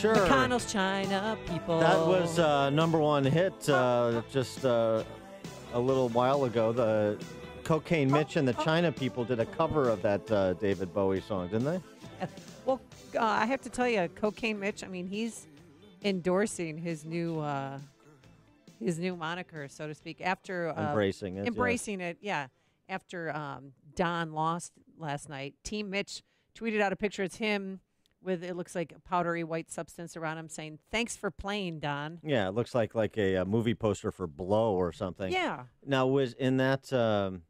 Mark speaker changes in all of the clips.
Speaker 1: Sure.
Speaker 2: McConnell's China people.
Speaker 1: That was number one hit just a little while ago. The Cocaine Mitch and the China People did a cover of that David Bowie song, didn't they?
Speaker 2: Well, I have to tell you, Cocaine Mitch, I mean, he's endorsing his new moniker, so to speak, after
Speaker 1: embracing it.
Speaker 2: Yeah. After Don lost last night, Team Mitch tweeted out a picture. It's him with, it looks like a powdery white substance around him, saying, "Thanks for playing, Don."
Speaker 1: Yeah, it looks like a movie poster for Blow or something.
Speaker 2: Yeah.
Speaker 1: Now, was in that that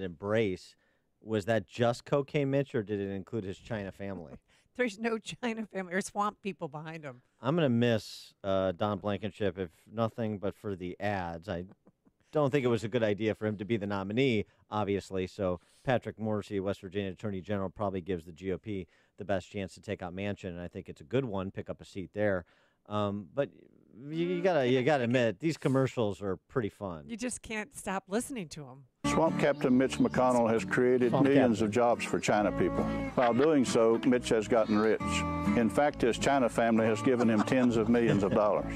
Speaker 1: embrace, was that just Cocaine Mitch, or did it include his China family?
Speaker 2: There's no China family or swamp people behind him.
Speaker 1: I'm going to miss Don Blankenship, if nothing but for the ads. I don't think it was a good idea for him to be the nominee, obviously. So Patrick Morrisey, West Virginia Attorney General, probably gives the GOP the best chance to take out Manchin, and I think it's a good one, pick up a seat there. But you gotta admit, these commercials are pretty fun.
Speaker 2: You just can't stop listening to them.
Speaker 3: Swamp Captain Mitch McConnell has created millions of jobs for China people. While doing so, Mitch has gotten rich. In fact, his China family has given him tens of millions of dollars.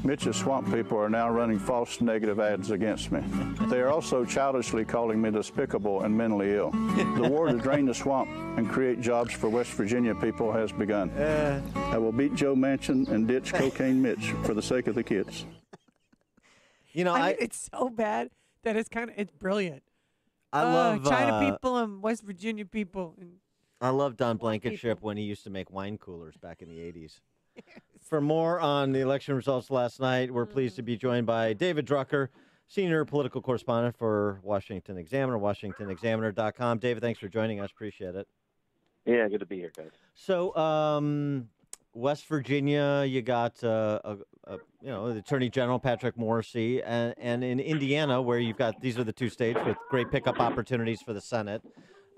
Speaker 3: Mitch's swamp people are now running false negative ads against me. They are also childishly calling me despicable and mentally ill. The war to drain the swamp and create jobs for West Virginia people has begun. I will beat Joe Manchin and ditch Cocaine Mitch for the sake of the kids.
Speaker 1: You know,
Speaker 2: I mean, it's so bad that it's brilliant.
Speaker 1: I love
Speaker 2: China people and West Virginia people. And
Speaker 1: I love Don Blankenship when he used to make wine coolers back in the 80s. For more on the election results last night, we're pleased to be joined by David Drucker, senior political correspondent for Washington Examiner, WashingtonExaminer.com. David, thanks for joining us. Appreciate it.
Speaker 4: Yeah, good to be here, guys.
Speaker 1: So, West Virginia, you got the Attorney General Patrick Morrisey, and in Indiana, where you've got, these are the two states with great pickup opportunities for the Senate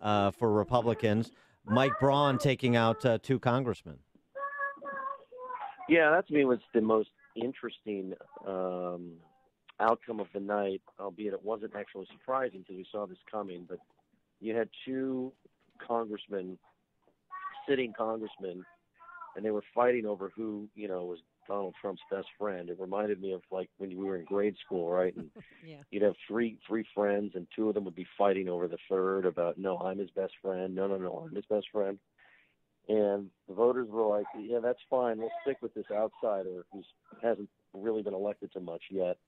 Speaker 1: for Republicans. Mike Braun taking out two congressmen.
Speaker 4: Yeah, that to me was the most interesting outcome of the night, albeit it wasn't actually surprising because we saw this coming. But you had two sitting congressmen, and they were fighting over who, was Donald Trump's best friend. It reminded me of like when we were in grade school, right? And
Speaker 2: yeah.
Speaker 4: You'd have three friends, and two of them would be fighting over the third about, no, I'm his best friend. No, I'm his best friend. And the voters were like, yeah, that's fine. We'll stick with this outsider who hasn't really been elected to much yet,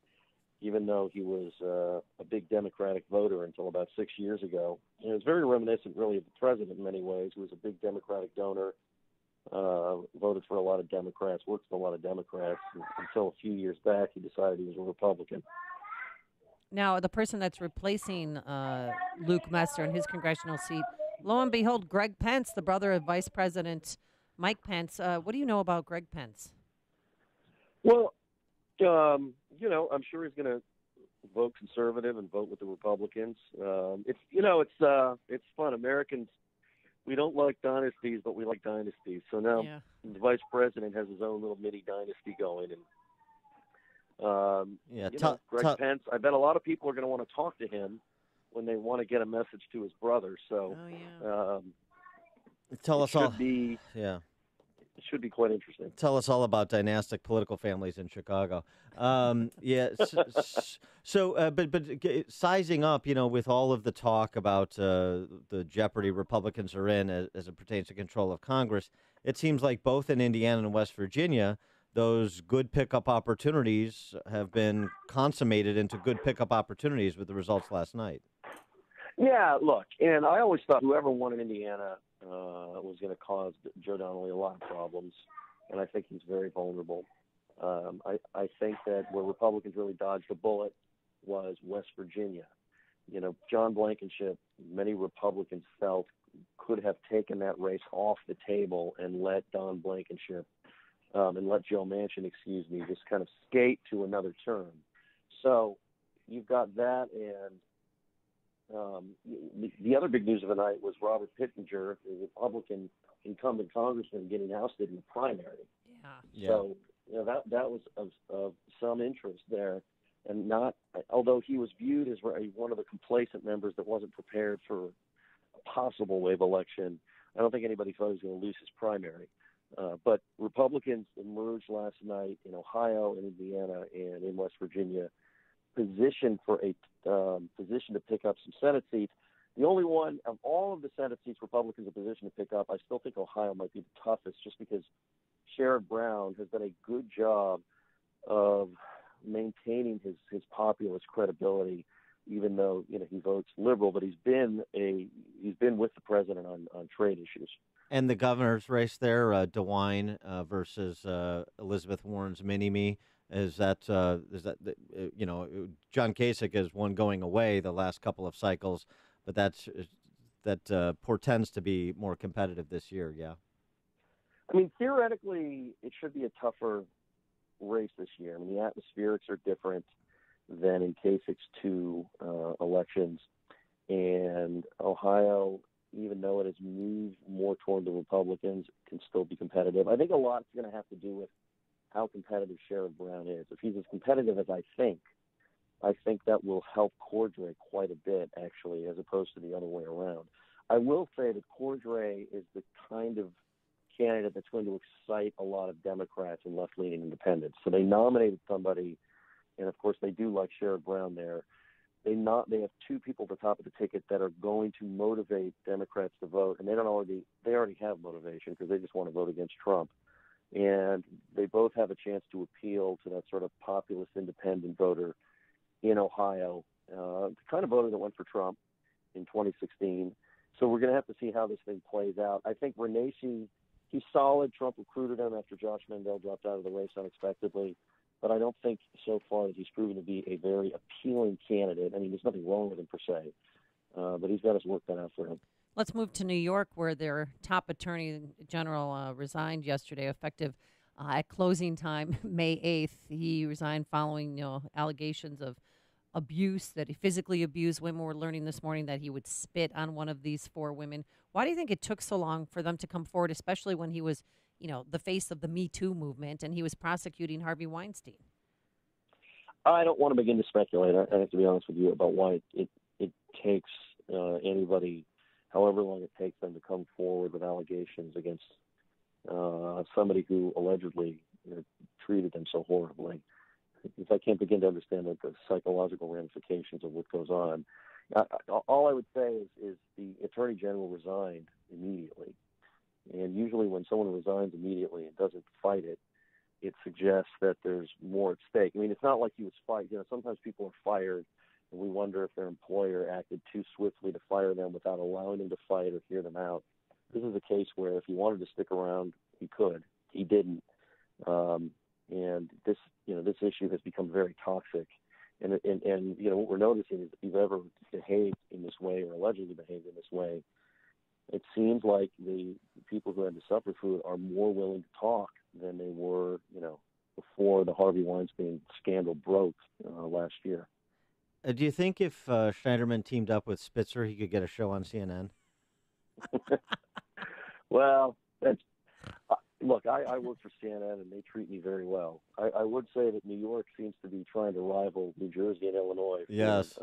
Speaker 4: even though he was a big Democratic voter until about 6 years ago. And it was very reminiscent, really, of the president in many ways, who was a big Democratic donor, voted for a lot of Democrats, worked with a lot of Democrats. Until a few years back, he decided he was a Republican.
Speaker 2: Now, the person that's replacing Luke Messer in his congressional seat, lo and behold, Greg Pence, the brother of Vice President Mike Pence. What do you know about Greg Pence?
Speaker 4: Well, I'm sure he's going to vote conservative and vote with the Republicans. It's fun. Americans, we don't like dynasties, but we like dynasties. So now the vice president has his own little mini dynasty going. And Greg Pence, I bet a lot of people are going to want to talk to him when they want to get a message to his brother. So it should be quite interesting.
Speaker 1: Tell us all about dynastic political families in Chicago. But sizing up, with all of the talk about the jeopardy Republicans are in as it pertains to control of Congress, it seems like both in Indiana and West Virginia, those good pickup opportunities have been consummated into good pickup opportunities with the results last night.
Speaker 4: Yeah, look, and I always thought whoever won in Indiana was going to cause Joe Donnelly a lot of problems, and I think he's very vulnerable. I think that where Republicans really dodged a bullet was West Virginia. John Blankenship, many Republicans felt could have taken that race off the table and let Don Blankenship and let Joe Manchin, just kind of skate to another term. So you've got that, and the other big news of the night was Robert Pittenger, the Republican incumbent congressman, getting ousted in the primary.
Speaker 2: Yeah.
Speaker 4: So that was of some interest there, and although he was viewed as one of the complacent members that wasn't prepared for a possible wave election, I don't think anybody thought he was going to lose his primary. But Republicans emerged last night in Ohio, in Indiana, and in West Virginia, positioned for a position to pick up some Senate seats. The only one of all of the Senate seats Republicans are positioned to pick up, I still think Ohio might be the toughest, just because Sherrod Brown has done a good job of maintaining his populist credibility, even though he votes liberal, but he's been with the president on trade issues.
Speaker 1: And the governor's race there, DeWine versus Elizabeth Warren's Mini-Me, is that John Kasich is one going away the last couple of cycles, but that portends to be more competitive this year. Yeah.
Speaker 4: I mean, theoretically, it should be a tougher race this year. I mean, the atmospherics are different than in Kasich's two elections, and Ohio, even though it has moved more toward the Republicans, can still be competitive. I think a lot's going to have to do with how competitive Sherrod Brown is. If he's as competitive as I think that will help Cordray quite a bit, actually, as opposed to the other way around. I will say that Cordray is the kind of candidate that's going to excite a lot of Democrats and left-leaning independents. So they nominated somebody, and of course they do like Sherrod Brown there. They have two people at the top of the ticket that are going to motivate Democrats to vote, and they already have motivation because they just want to vote against Trump. And they both have a chance to appeal to that sort of populist independent voter in Ohio, the kind of voter that went for Trump in 2016. So we're going to have to see how this thing plays out. I think Renacci, he's solid. Trump recruited him after Josh Mandel dropped out of the race unexpectedly. But I don't think so far that he's proven to be a very appealing candidate. I mean, there's nothing wrong with him per se, but he's got his work cut out for him.
Speaker 2: Let's move to New York, where their top attorney general resigned yesterday, effective at closing time, May 8th. He resigned following allegations of abuse, that he physically abused women. We're learning this morning that he would spit on one of these four women. Why do you think it took so long for them to come forward, especially when he was the face of the Me Too movement and he was prosecuting Harvey Weinstein?
Speaker 4: I don't want to begin to speculate. I have to be honest with you about why it takes anybody, however long it takes them to come forward with allegations against somebody who allegedly treated them so horribly. Because I can't begin to understand the psychological ramifications of what goes on. All I would say is the Attorney General resigned immediately. And usually when someone resigns immediately and doesn't fight it, it suggests that there's more at stake. I mean, it's not like he was fired. Sometimes people are fired, and we wonder if their employer acted too swiftly to fire them without allowing them to fight or hear them out. This is a case where if he wanted to stick around, he could. He didn't. And this issue has become very toxic. And what we're noticing is if you've ever behaved in this way or allegedly behaved in this way, it seems like the people who had to suffer through it are more willing to talk than they were, before the Harvey Weinstein scandal broke last year.
Speaker 1: Do you think if Schneiderman teamed up with Spitzer, he could get a show on CNN?
Speaker 4: Well, look, I work for CNN, and they treat me very well. I would say that New York seems to be trying to rival New Jersey and Illinois.
Speaker 1: Yes.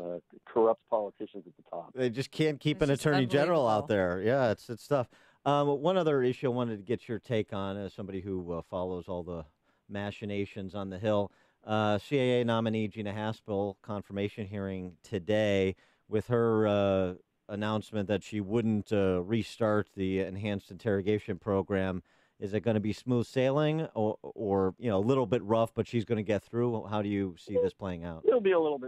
Speaker 4: Corrupt politicians at the top.
Speaker 1: They just can't keep an attorney general out there. Yeah, it's tough. One other issue I wanted to get your take on, as somebody who follows all the machinations on the Hill. CAA nominee Gina Haspel, confirmation hearing today with her announcement that she wouldn't restart the enhanced interrogation program. Is it going to be smooth sailing or a little bit rough, but she's going to get through? How do you see this playing out?
Speaker 4: There'll be a little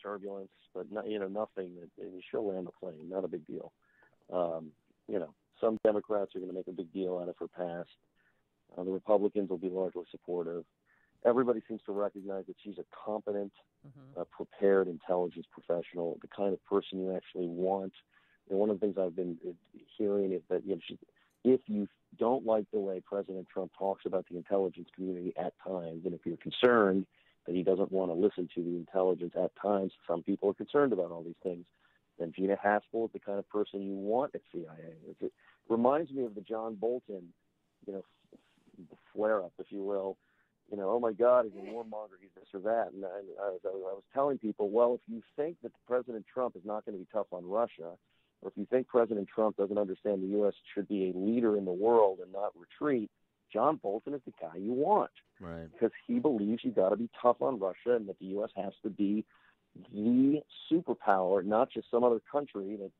Speaker 4: turbulence, but nothing that she'll land the plane. Not a big deal. Some Democrats are going to make a big deal out of her past. The Republicans will be largely supportive. Everybody seems to recognize that she's a competent, prepared intelligence professional, the kind of person you actually want. And one of the things I've been hearing is that if you don't like the way President Trump talks about the intelligence community at times, and if you're concerned that he doesn't want to listen to the intelligence at times, some people are concerned about all these things, then Gina Haspel is the kind of person you want at CIA. It reminds me of the John Bolton, flare-up, if you will. Oh my God, he's a warmonger, he's this or that. And I was telling people, well, if you think that President Trump is not going to be tough on Russia, or if you think President Trump doesn't understand the U.S. should be a leader in the world and not retreat, John Bolton is the guy you want.
Speaker 1: Right.
Speaker 4: Because he believes you got to be tough on Russia and that the U.S. has to be the superpower, not just some other country that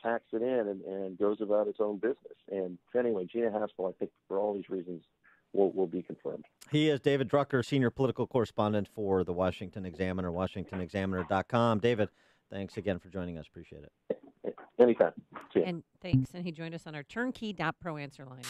Speaker 4: packs it in and goes about its own business. And anyway, Gina Haspel, I think, for all these reasons, will be confirmed.
Speaker 1: He is David Drucker, senior political correspondent for the Washington Examiner, WashingtonExaminer.com. David, thanks again for joining us. Appreciate it.
Speaker 4: Anytime. See ya.
Speaker 2: And thanks. And he joined us on our turnkey.pro answer line.